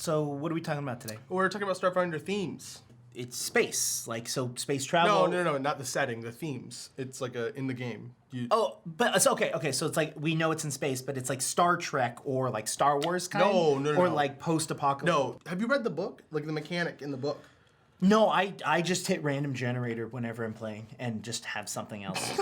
So what are we talking about today? We're talking about Starfinder Themes. It's space, like, so space travel. No, not the setting, the themes. It's like in the game. But it's okay, so it's like, we know it's in space, but it's like Star Trek or like Star Wars kind? No. Or like post-apocalypse? No, have you read the book? Like the mechanic in the book? No, I just hit random generator whenever I'm playing and just have something else.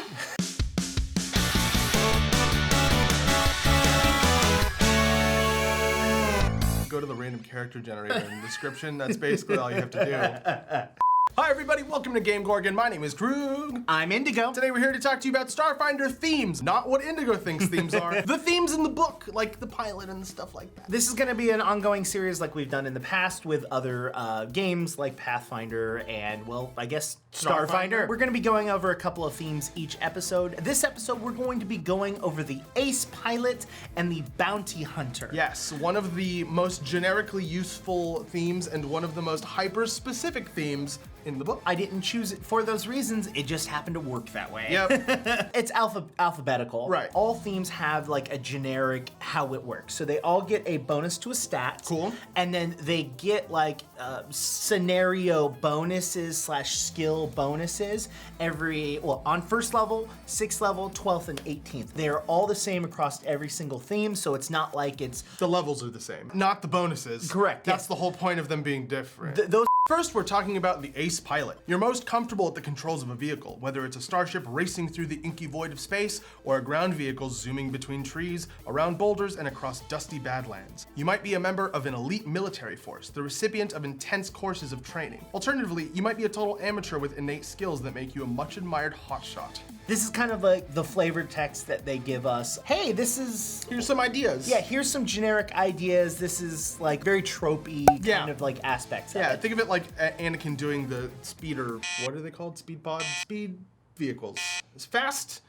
Go to the random character generator in the description. That's basically all you have to do. Hi everybody, welcome to GameGorgon. My name is Krug. I'm Indigo. Today we're here to talk to you about Starfinder Themes. Not what Indigo thinks themes are. The themes in the book, like the pilot and stuff like that. This is gonna be an ongoing series like we've done in the past with other games like Pathfinder and, well, I guess Starfinder. We're gonna be going over a couple of themes each episode. This episode, we're going to be going over the Ace Pilot and the Bounty Hunter. Yes, one of the most generically useful themes and one of the most hyper-specific themes in the book. I didn't choose it for those reasons, it just happened to work that way. Yep. It's alphabetical. Right. All themes have like a generic how it works. So they all get a bonus to a stat. Cool. And then they get like scenario bonuses / skill bonuses on first level, 6th level, 12th, and 18th. They're all the same across every single theme, so it's not like it's... The levels are the same, not the bonuses. Correct. That's the whole point of them being different. Those First, we're talking about the Ace Pilot. You're most comfortable at the controls of a vehicle, whether it's a starship racing through the inky void of space, or a ground vehicle zooming between trees, around boulders, and across dusty badlands. You might be a member of an elite military force, the recipient of intense courses of training. Alternatively, you might be a total amateur with innate skills that make you a much admired hotshot. This is kind of like the flavored text that they give us. Hey, here's some ideas. Yeah, here's some generic ideas. This is like very tropey kind of like aspects of it. Think of it like Anakin doing the speeder, what are they called? Speed pod? Speed vehicles. It's fast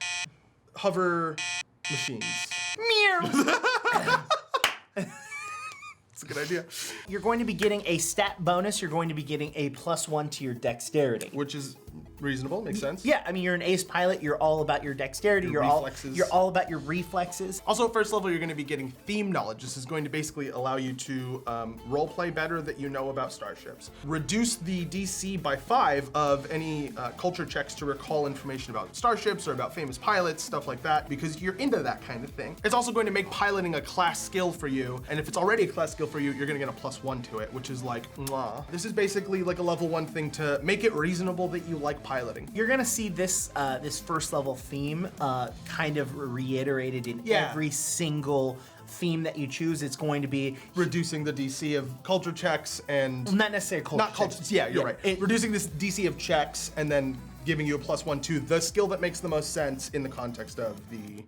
hover machines. Meow. It's a good idea. You're going to be getting a stat bonus. You're going to be getting a +1 to your dexterity. Which is reasonable, makes sense. Yeah, I mean, you're an Ace Pilot. You're all about your dexterity. You're all about your reflexes. Also, at first level, you're going to be getting theme knowledge. This is going to basically allow you to roleplay better that you know about starships. Reduce the DC by 5 of any culture checks to recall information about starships or about famous pilots, stuff like that, because you're into that kind of thing. It's also going to make piloting a class skill for you, and if it's already a class skill for you, you're going to get a +1 to it, which is like, mwah. This is basically like a level 1 thing to make it reasonable that you like piloting. You're gonna see this this first level theme kind of reiterated in every single theme that you choose. It's going to be reducing the DC of culture checks and not necessarily culture checks. Yeah, you're right. Reducing this DC of checks and then giving you a +1 to the skill that makes the most sense in the context of the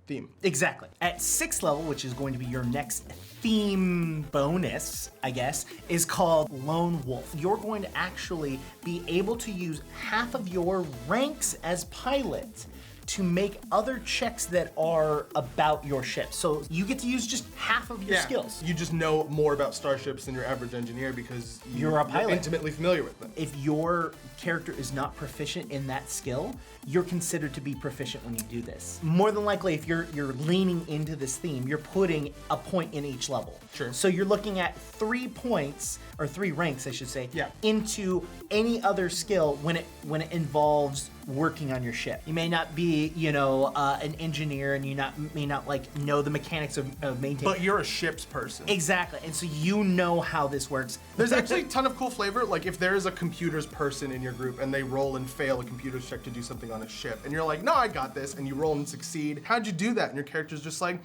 theme. Exactly. At 6th level, which is going to be your next theme bonus, I guess, is called Lone Wolf. You're going to actually be able to use half of your ranks as pilot to make other checks that are about your ship. So you get to use just half of your skills. You just know more about starships than your average engineer because you're a pilot. You're intimately familiar with them. If your character is not proficient in that skill, you're considered to be proficient when you do this. More than likely, if you're leaning into this theme, you're putting a point in each level. Sure. So you're looking at 3 points, or 3 ranks, I should say, into any other skill when it involves working on your ship. You may not be, an engineer, and you may not like know the mechanics of maintaining. But you're a ship's person. Exactly, and so you know how this works. There's actually a ton of cool flavor. Like if there is a computers person in your group and they roll and fail a computers check to do something on a ship, and you're like, no, I got this, and you roll and succeed. How'd you do that? And your character's just like,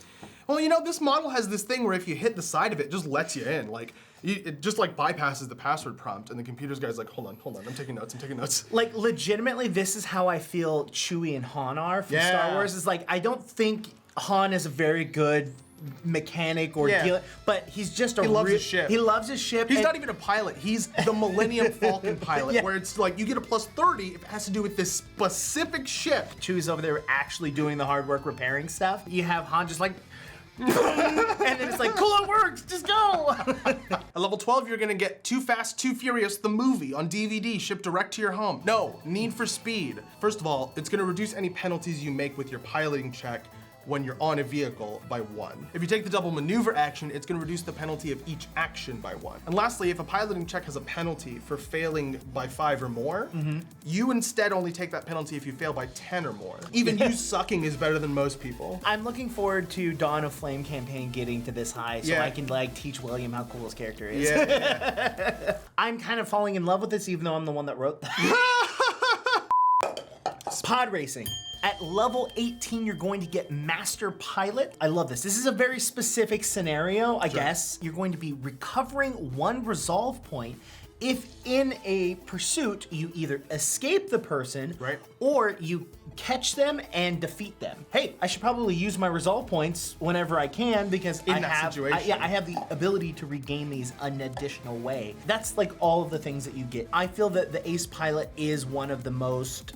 well, this model has this thing where if you hit the side of it, it just lets you in. Like, it just like bypasses the password prompt, and the computers guy's like, hold on, I'm taking notes. Like, legitimately, this is how I feel Chewie and Han are from Star Wars. Is like, I don't think Han is a very good mechanic or dealer, but he's just he loves his ship. He loves his ship. He's not even a pilot. He's the Millennium Falcon pilot, where it's like you get a +30 if it has to do with this specific ship. Chewie's over there actually doing the hard work repairing stuff. You have Han just like, and then it's like, cool, it works, just go. At level 12, you're gonna get Too Fast, Too Furious, the movie on DVD, shipped direct to your home. No, Need for Speed. First of all, it's gonna reduce any penalties you make with your piloting check when you're on a vehicle by 1. If you take the double maneuver action, it's going to reduce the penalty of each action by 1. And lastly, if a piloting check has a penalty for failing by 5 or more, you instead only take that penalty if you fail by 10 or more. Even you sucking is better than most people. I'm looking forward to Dawn of Flame campaign getting to this high so Yeah. I can like teach William how cool his character is. Yeah. I'm kind of falling in love with this even though I'm the one that wrote that. Pod racing. At level 18, you're going to get Master Pilot. I love this. This is a very specific scenario, I guess. You're going to be recovering 1 resolve point if in a pursuit you either escape the person Right. or you catch them and defeat them. Hey, I should probably use my resolve points whenever I can because In that situation. I have the ability to regain these an additional way. That's like all of the things that you get. I feel that the Ace Pilot is one of the most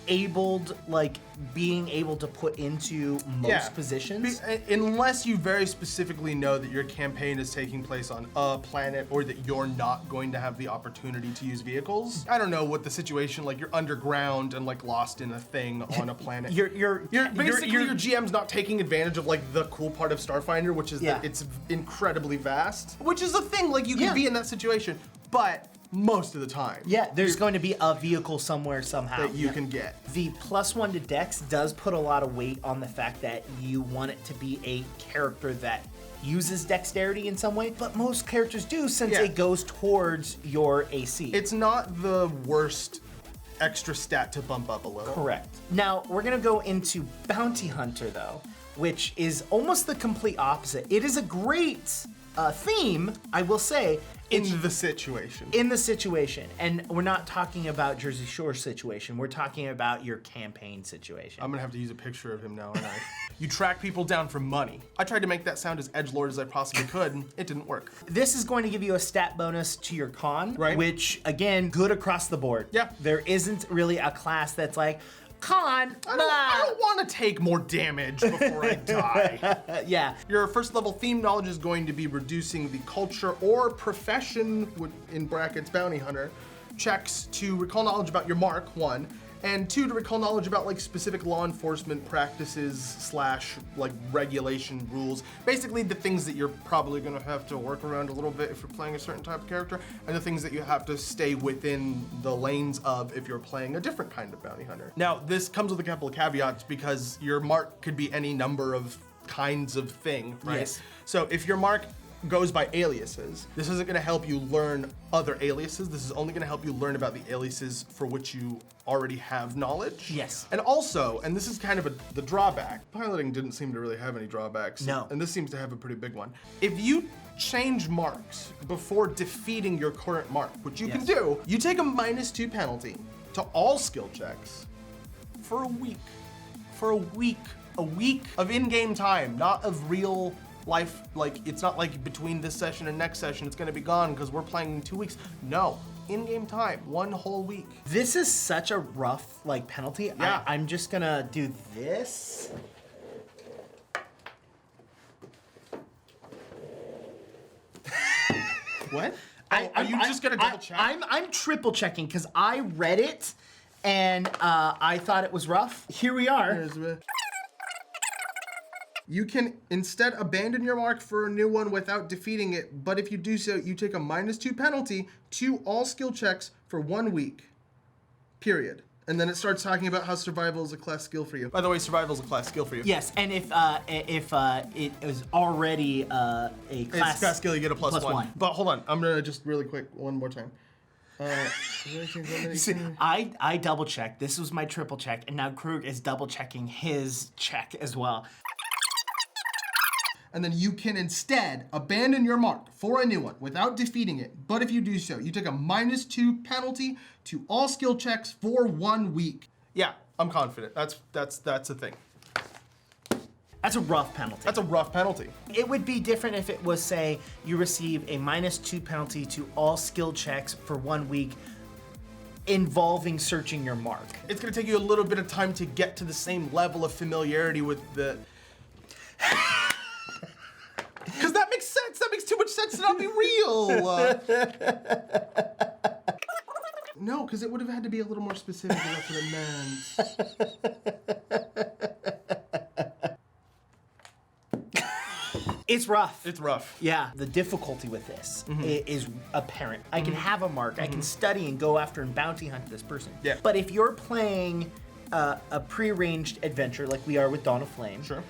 abled, like being able to put into most positions. Unless you very specifically know that your campaign is taking place on a planet or that you're not going to have the opportunity to use vehicles. I don't know what the situation, like you're underground and like lost in a thing on a planet. Your GM's not taking advantage of like the cool part of Starfinder, which is that it's incredibly vast, which is a thing, like you can be in that situation, but most of the time. Yeah, there's going to be a vehicle somewhere somehow that you can get. The +1 to Dex does put a lot of weight on the fact that you want it to be a character that uses dexterity in some way, but most characters do since it goes towards your AC. It's not the worst extra stat to bump up a little. Correct. Now, we're gonna go into Bounty Hunter though, which is almost the complete opposite. It is a great theme, I will say. In the situation. In the situation. And we're not talking about Jersey Shore situation. We're talking about your campaign situation. I'm gonna have to use a picture of him now, aren't I? You track people down for money. I tried to make that sound as edgelord as I possibly could, and it didn't work. This is going to give you a stat bonus to your con, Right. which, again, good across the board. Yeah. There isn't really a class that's like, con, I don't want to take more damage before I die. yeah. Your first level theme knowledge is going to be reducing the culture or profession, in brackets bounty hunter, checks to recall knowledge about your mark, 1, and 2, to recall knowledge about like specific law enforcement practices / like regulation rules. Basically the things that you're probably gonna have to work around a little bit if you're playing a certain type of character, and the things that you have to stay within the lanes of if you're playing a different kind of bounty hunter. Now, this comes with a couple of caveats because your mark could be any number of kinds of thing, right? Yes. So if your mark goes by aliases, this isn't gonna help you learn other aliases. This is only gonna help you learn about the aliases for which you already have knowledge. Yes. And also, and this is kind of the drawback, piloting didn't seem to really have any drawbacks. No. And this seems to have a pretty big one. If you change marks before defeating your current mark, which you can do, you take a -2 penalty to all skill checks for a week. For a week. A week of in-game time, not of real life. Like, it's not like between this session and next session it's gonna be gone because we're playing in 2 weeks. No, in-game time, 1 whole week. This is such a rough like penalty. Yeah. I'm just gonna do this. What? Are you just gonna double check? I'm triple checking because I read it and I thought it was rough. Here we are. You can instead abandon your mark for a new one without defeating it, but if you do so, you take a -2 penalty to all skill checks for 1 week. Period. And then it starts talking about how survival is a class skill for you. By the way, survival is a class skill for you. Yes, and if it is already a class, It's class skill, you get a plus +1. one. But hold on, I'm gonna just really quick, one more time. See, I double checked. This was my triple check, and now Krug is double checking his check as well. And then you can instead abandon your mark for a new one without defeating it. But if you do so, you take a -2 penalty to all skill checks for 1 week. Yeah, I'm confident. That's a thing. That's a rough penalty. That's a rough penalty. It would be different if it was, say, you receive a -2 penalty to all skill checks for 1 week involving searching your mark. It's gonna take you a little bit of time to get to the same level of familiarity with the... Because that makes sense. That makes too much sense to not be real. No, because it would have had to be a little more specific. That's what it meant. It's rough. It's rough. Yeah, the difficulty with this is apparent. I can have a mark, I can study and go after and bounty hunt this person. Yeah. But if you're playing a prearranged adventure like we are with Dawn of Flame, Sure.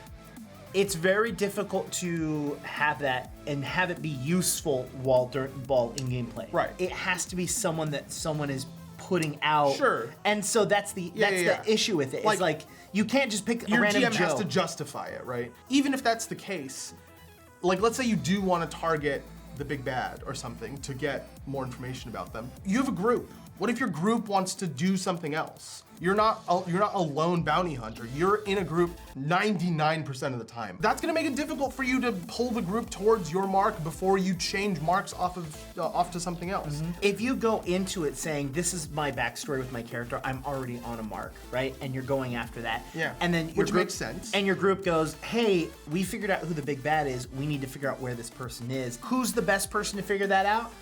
it's very difficult to have that and have it be useful while in gameplay. Right. It has to be someone that someone is putting out. Sure. And so that's the issue with it. It's like you can't just pick a Your random GM Joe. has to justify it, right? Even if that's the case, like let's say you do want to target the big bad or something to get more information about them. You have a group. What if your group wants to do something else? You're not a lone bounty hunter. You're in a group 99% of the time. That's gonna make it difficult for you to pull the group towards your mark before you change marks off to something else. If you go into it saying, this is my backstory with my character, I'm already on a mark, right? And you're going after that. Yeah. And then Which makes sense. And your group goes, hey, we figured out who the big bad is. We need to figure out where this person is. Who's the best person to figure that out?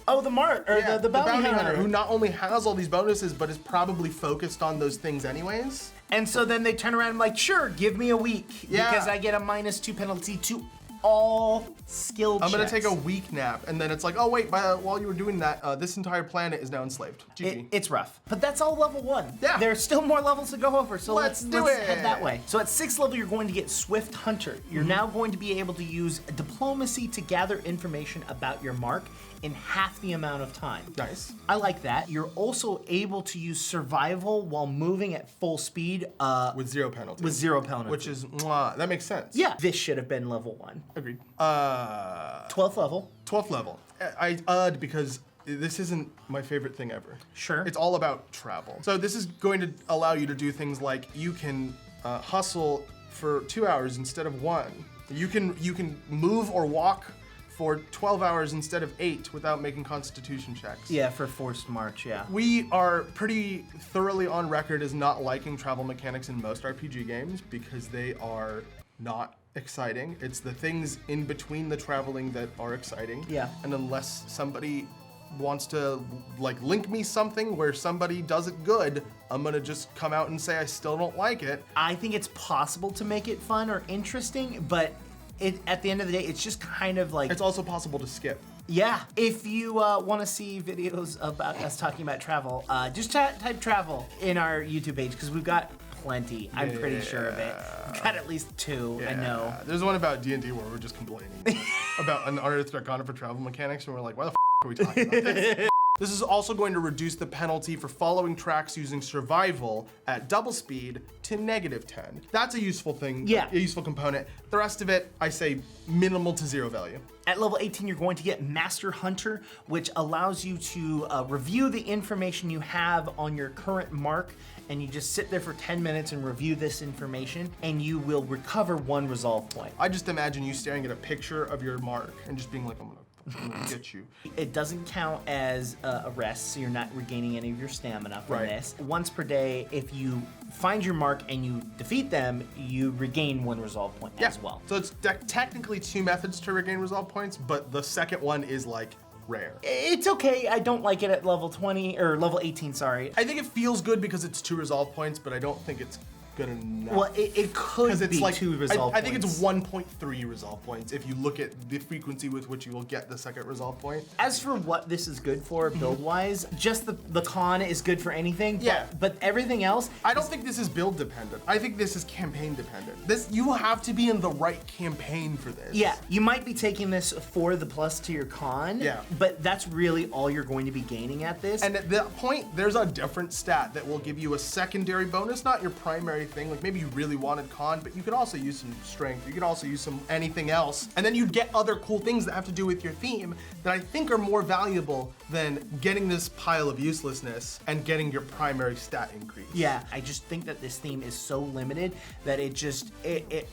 Oh, the mark, or the bounty hunter. Who not only has all these bonuses, but is probably focused on those things anyways. And so then they turn around and like, sure, give me a week. Yeah. Because I get a -2 penalty to all skill checks. I'm gonna take a week nap, and then it's like, oh wait, while you were doing that, this entire planet is now enslaved. GG. It's rough, but that's all level 1. Yeah. There's still more levels to go over, so let's do it. head that way. So at 6th level, you're going to get Swift Hunter. You're now going to be able to use diplomacy to gather information about your mark in half the amount of time. Nice. I like that. You're also able to use survival while moving at full speed. With 0 penalty. With 0 penalty. Which is, that makes sense. Yeah. This should have been level 1. Agreed. 12th level. 12th level. I because this isn't my favorite thing ever. Sure. It's all about travel. So this is going to allow you to do things like you can hustle for 2 hours instead of 1. You can move or walk for 12 hours instead of 8 without making constitution checks. Yeah, for forced march, yeah. We are pretty thoroughly on record as not liking travel mechanics in most RPG games because they are not exciting. It's the things in between the traveling that are exciting. Yeah. And unless somebody wants to like link me something where somebody does it good, I'm gonna just come out and say I still don't like it. I think it's possible to make it fun or interesting, but at the end of the day, it's just kind of like... It's also possible to skip. Yeah. If you want to see videos about us talking about travel, just type travel in our YouTube page, because we've got plenty. I'm pretty sure of it. We've got at least 2, I know. There's one about D&D where we're just complaining about an unearthed arcana for travel mechanics, and we're like, why the are we talking about this? This is also going to reduce the penalty for following tracks using survival at double speed to -10. That's a useful thing, Yeah. a useful component. The rest of it, I say minimal to 0 value. At level 18, you're going to get Master Hunter, which allows you to review the information you have on your current mark, and you just sit there for 10 minutes and review this information, and you will recover 1 resolve point. I just imagine you staring at a picture of your mark and just being like, I'm gonna get you. It doesn't count as a rest, so you're not regaining any of your stamina from Right. this. Once per day, if you find your mark and you defeat them, you regain 1 resolve point as well. So it's technically 2 methods to regain resolve points, but the second one is like rare. It's okay. I don't like it at level 20 or level 18. Sorry. I think it feels good because it's 2 resolve points, but I don't think it's good enough. Well, it could it's be like 2 resolve I think points. it's 1.3 resolve points if you look at the frequency with which you will get the second resolve point. As for what this is good for build-wise, just the con is good for anything. Yeah. But everything else, I don't think this is build dependent. I think this is campaign dependent. You have to be in the right campaign for this. yeah, you might be taking this for the plus to your con. Yeah. But that's really all you're going to be gaining at this. And at that point, there's a different stat that will give you a secondary bonus, not your primary thing. Like maybe you really wanted con, but you could also use some strength. You could also use some anything else. And then you'd get other cool things that have to do with your theme that I think are more valuable than getting this pile of uselessness and getting your primary stat increase. Yeah, I just think that this theme is so limited that it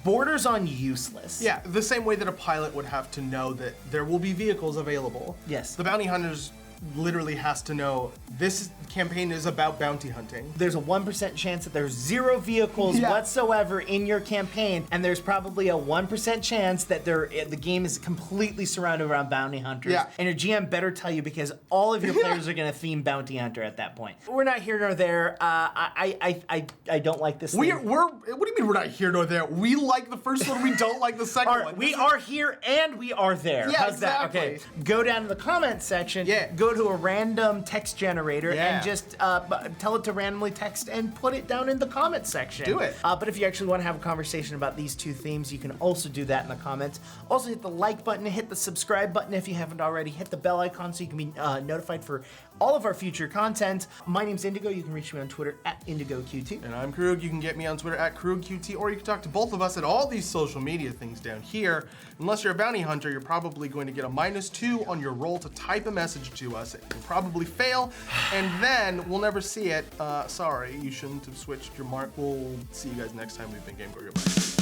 borders on useless. Yeah, the same way that a pilot would have to know that there will be vehicles available. Yes. The bounty hunters literally has to know this campaign is about bounty hunting. There's a 1% chance that there's 0 vehicles whatsoever in your campaign, and there's probably a 1% chance that the game is completely surrounded around bounty hunters. Yeah. And your GM better tell you, because all of your players are going to theme bounty hunter at that point. We're not here nor there. I don't like this. What do you mean we're not here nor there? We like the first one. We don't like the second one. We are here and we are there. Yeah, How's exactly. that? Okay. Go down to the comments section. Yeah. Go to a random text generator Yeah. and just tell it to randomly text and put it down in the comments section. Do it. But if you actually want to have a conversation about these 2 themes, you can also do that in the comments. Also hit the like button, hit the subscribe button if you haven't already, hit the bell icon so you can be notified for all of our future content. My name's Indigo. You can reach me on Twitter at IndigoQT. And I'm Krug. You can get me on Twitter at KrugQT, or you can talk to both of us at all these social media things down here. Unless you're a bounty hunter, you're probably going to get a -2 on your roll to type a message to us. You'll probably fail, and then we'll never see it. Sorry, you shouldn't have switched your mark. We'll see you guys next time. We've been GameGorgon.